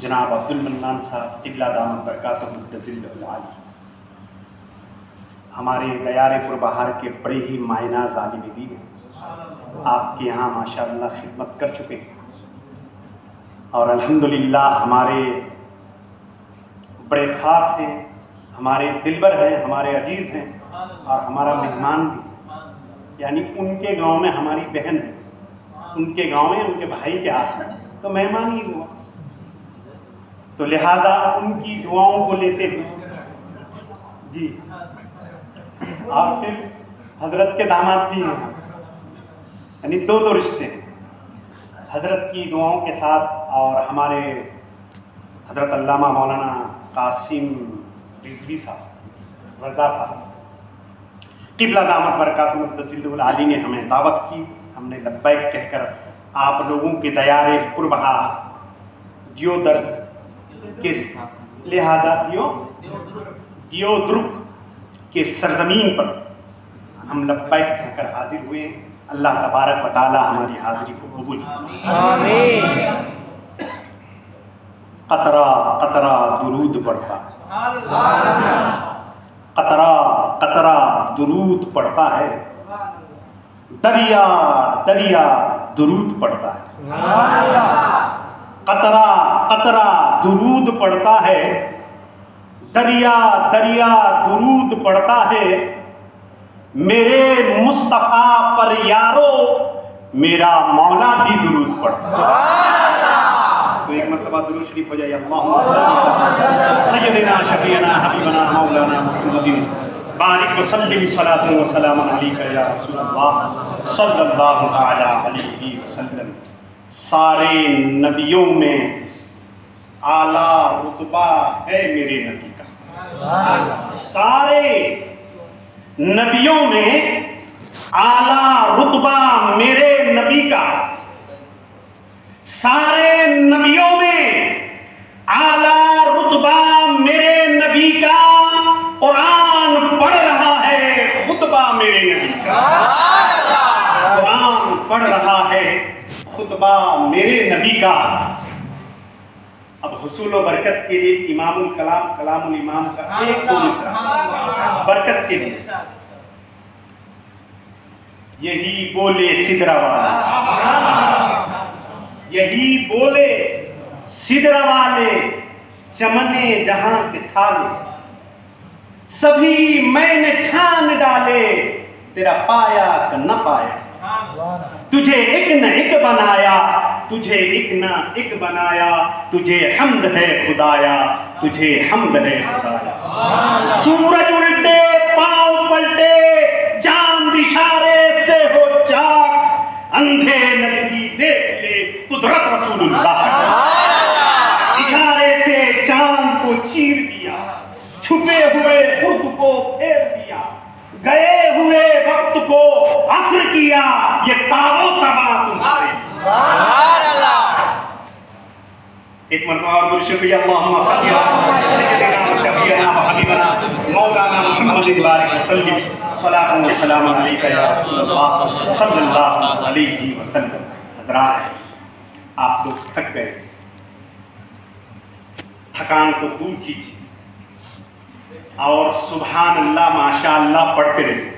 جناب عبد المنان صاحب قبلہ دامت برکاتہ التزل العالی، ہمارے دیار پر بہار کے بڑے ہی معناز عالم دین ہیں، آپ کے یہاں ماشاءاللہ خدمت کر چکے ہیں اور الحمدللہ ہمارے بڑے خاص ہیں، ہمارے دلبر ہیں، ہمارے عزیز ہیں اور ہمارا مہمان بھی، یعنی ان کے گاؤں میں ہماری بہن ہے، ان کے گاؤں میں ان کے بھائی کے ہاتھ میں تو مہمان ہی ہوا، تو لہٰذا ان کی دعاؤں کو لیتے ہیں جی۔ اور پھر حضرت کے داماد بھی ہیں، یعنی دو رشتے ہیں، حضرت کی دعاؤں کے ساتھ اور ہمارے حضرت علامہ مولانا قاسم رضوی صاحب رضا صاحب قبلہ دامت برکاتہ التزل العالی نے ہمیں دعوت کی، ہم نے لبیک کہہ کر آپ لوگوں کے دیار قربہ دیودر کے لہٰذا دیودرک کے سرزمین پر ہم لبیک کہہ کر حاضر ہوئے ہیں۔ اللہ تبارک و تعالی ہماری حاضری کو قبول فرمائے۔ آمین۔ قطرہ قطرہ درود پڑھتا ہے، قطرہ قطرہ درود پڑھتا ہے، دریا دریا درود پڑھتا ہے، قطرہ قطرہ درود پڑھتا ہے، دریا دریا درود پڑھتا ہے، میرے مصطفیٰ پر یارو میرا مولا بھی درود پڑھتا ہے۔ تو ایک مرتبہ درود شریف ہو جائے، اللہم سیدنا شفیعنا حبیبنا مولانا محمد بارک وسلم صلاۃ و سلام علیک یا رسول اللہ صلی اللہ تعالی علیہ وسلم۔ سارے نبیوں میں اعلیٰ رتبہ ہے میرے نبی کا، سارے نبیوں میں اعلیٰ رتبہ میرے نبی کا، سارے نبیوں میں اعلیٰ رتبہ میرے نبی کا، قرآن پڑھ رہا ہے خطبہ میرے نبی کا، قرآن پڑھ رہا ہے خطبہ میرے نبی کا۔ اب حصول و برکت کے لیے امام الکلام کلام الامام کا ایک دو مصرع برکت کے لیے، یہی بولے سدرہ والے، یہی بولے سدرہ والے، چمنے جہاں کے تھالے، سبھی میں نے چھان ڈالے، تیرا پایا کہ نہ پایا، تجھے ایک نہ ایک بنایا، تجھے ایک نہ ایک بنایا، تجھے حمد ہے خدایا، تجھے حمد ہے خدایا۔ سورج الٹے پاؤں پلٹے، چاند اشارے سے ہو چاک، اندھے نجدی دیکھ لے قدرت رسول اللہ، اشارے سے چاند کو چیر دیا، چھپے ہوئے خود کو پھیر دیا، گئے ہوئے وقت کو عصر کیا، یہ تابو تبا تمہارے۔ ایک مرتبہ اور درود شریف اللہم صلی علی سیدنا و شفیعنا و حبیبنا مولانا محمد بارک وسلم صلاۃ و سلام علیک یا رسول اللہ صلی اللہ علیہ وسلم۔ حضرات آپ لوگ تھک گئے، تھکان کو دور کیجیے اور سبحان اللہ ماشاء اللہ پڑھتے رہیے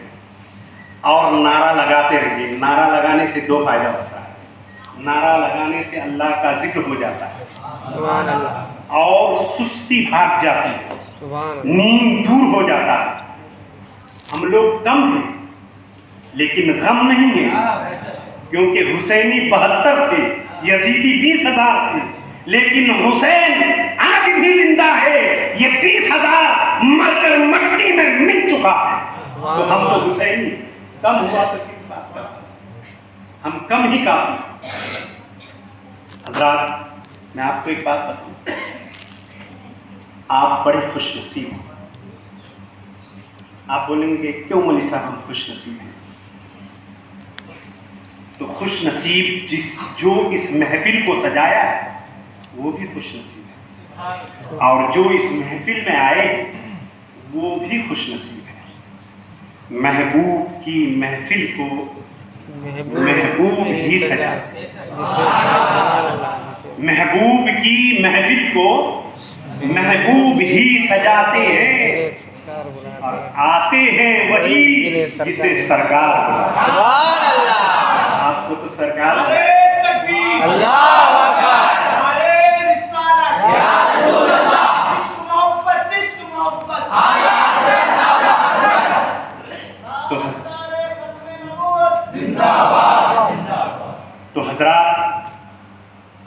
اور نعرہ لگاتے رہیے۔ نعرہ لگانے سے دو فائدہ ہوتا ہے، نعرہ لگانے سے اللہ کا ذکر ہو جاتا ہے سبحان اللہ، اور سستی بھاگ جاتی ہے، سبحان اللہ، نیند دور ہو جاتا ہے۔ ہم لوگ کم ہیں لیکن غم نہیں ہے، کیونکہ حسینی 72 تھے، یزیدی 20,000 تھے، لیکن حسین آج بھی زندہ ہے، یہ 20,000 مر کر مٹی میں مٹ چکا ہے۔ تو ہم تو حسینی کم ہوا تو کس بات کا، ہم کم ہی کافی۔ حضرات میں آپ کو ایک بات بتاؤں، آپ بڑے خوش نصیب ہیں۔ آپ بولیں گے کیوں مولوی صاحب ہم خوش نصیب ہیں؟ تو خوش نصیب جو اس محفل کو سجایا ہے وہ بھی خوش نصیب ہے، اور جو اس محفل میں آئے وہ بھی خوش نصیب ہے۔ محبوب کی محفل کو محبوب ہی سجا محبوب کی محفل کو محبوب ہی سجاتے ہیں اور آتے ہیں وہی جسے سرکار بلاتے ہیں۔ سبحان اللہ، آپ کو تو سرکار اللہ اکبر، تو حضرات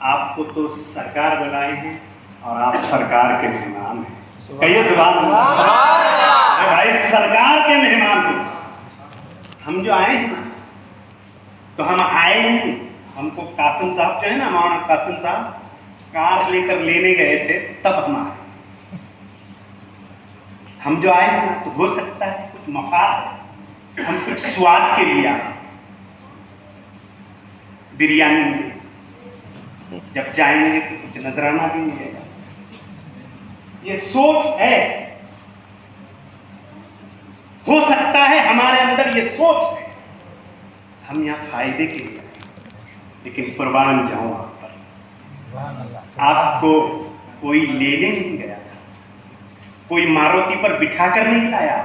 آپ کو تو سرکار بلائے ہیں اور آپ سرکار کے مہمان ہیں۔ کہیے سبحان اللہ۔ سبحان اللہ، اے بھائی سرکار کے مہمان ہیں۔ ہم جو آئے ہیں تو ہم آئے نہیں، ہم کو قاسم صاحب جو ہے نا، مولانا قاسم صاحب کار لے کر لینے گئے تھے تب ہم آئے۔ ہم جو آئے ہیں تو ہو سکتا ہے کچھ مفاد، ہم کچھ سواد کے لیے آئے۔ بریانی میں جب جائیں گے تو کچھ نذرانہ بھی ملے گا، یہ سوچ ہے۔ ہو سکتا ہے ہمارے اندر یہ سوچ ہے، ہم یہاں فائدے کے لیے آئے، لیکن قربان جاؤں آپ پر، آپ کو کوئی لینے نہیں گیا تھا، کوئی ماروتی پر بٹھا کر نہیں لایا،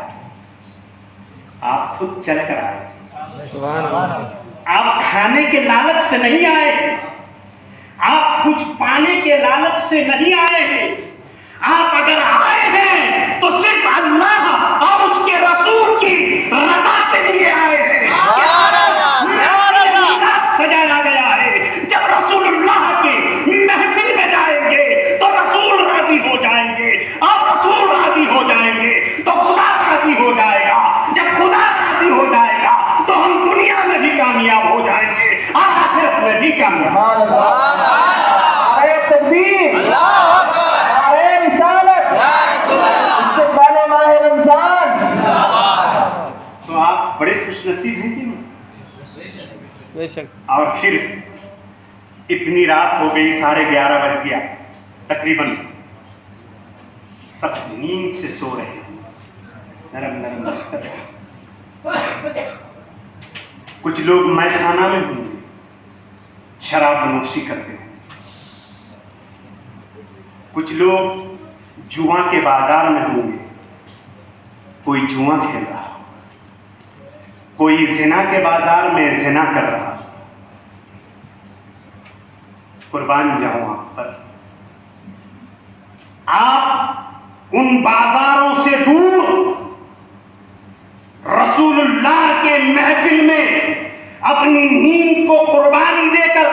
آپ خود چل کر آئے۔ سبحان اللہ، آپ کھانے کے لالچ سے نہیں آئے ہیں، آپ کچھ پانے کے لالچ سے نہیں آئے ہیں۔ آپ اگر آئے ہیں تو صرف اللہ اور اس کے رسول کی رضا کے لیے آئے ہیں۔ سبحان اللہ، سبحان اللہ، سجایا گیا ہے، جب رسول اللہ کی محفل میں جائیں گے تو رسول راضی ہو جائیں گے، اور رسول راضی ہو جائیں گے تو خدا راضی ہو جائے گا، جب خدا راضی ہو جائے گا تو ہم دنیا میں بھی کامیاب ہو جائیں گے اور آخرت میں بھی کامیاب۔ تکبیر، اللہ اکبر، نعرہ رسالت، یا رسول اللہ، استقبال ماہ رمضان۔ تو آپ بڑے خوش نصیب ہیں کہ نہیں؟ بے شک، اور پھر اتنی رات ہو گئی، 11:30 بج گیا تقریباً، سب نیند سے سو رہے ہیں، نرم نرم بستر ہے۔ کچھ لوگ میخانہ میں ہوں گے، شراب نوشی کرتے ہیں، کچھ لوگ جوا کے بازار میں ہوں گے، کوئی جوا کھیل رہا، کوئی زنا کے بازار میں زنا کر رہا۔ قربان جاؤں آپ پر، آپ ان بازاروں سے دور رسول اللہ کے محفل میں اپنی نیند کو قربانی دے کر،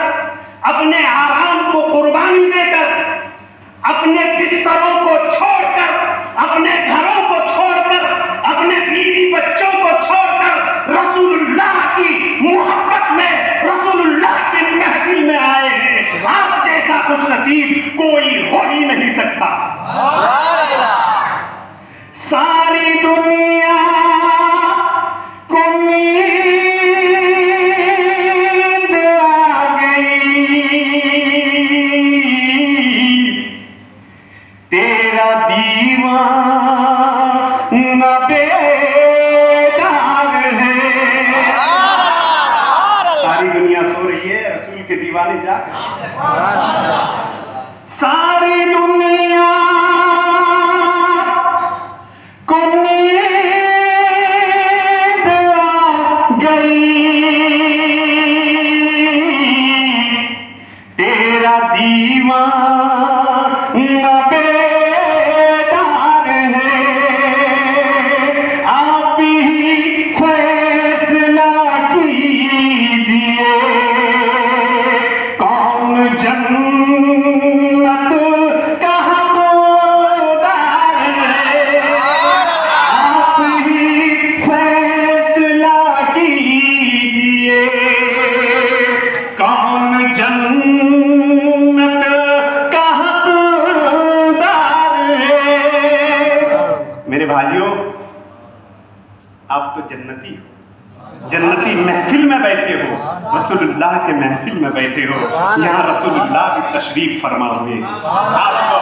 اپنے آرام کو قربانی دے کر، اپنے بستروں کو چھوڑ کر، اپنے گھروں کو چھوڑ کر، اپنے بیوی بچوں کو چھوڑ کر رسول اللہ کی محبت میں، رسول اللہ کی محفل میں آئے ہیں۔ آپ جیسا خوش نصیب کوئی ہو ہی نہیں سکتا۔ سبحان اللہ، ساری دنیا کو نیند آ گئی، تیرا دیوانہ بیدار ہے۔ سبحان اللہ، ساری دنیا سو رہی ہے، رسول کے دیوانے جاگ رہے ہیں۔ سبحان اللہ، ساری دنیا کو نیند آ گئی، تیرا دیوانہ بیدار ہے، آپ ہی فیصلہ کیجئے، کون جنت کا حقدار ہے، آپ ہی فیصلہ کیجئے، کون جنت کا حقدار ہے۔ میرے بھائیوں، آپ تو جنتی ہو، جنتی محفل میں بیٹھے ہو، رسول اللہ کے محفل میں بیٹھے ہو، یہاں رسول اللہ کی تشریف فرما ہوئے، آپ کو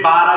11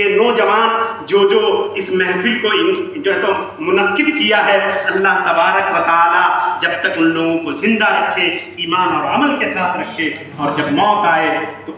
یہ نوجوان جو اس محفل کو جو ہے تو منعقد کیا ہے، اللہ تبارک و تعالی جب تک ان لوگوں کو زندہ رکھے، ایمان اور عمل کے ساتھ رکھے، اور جب موت آئے تو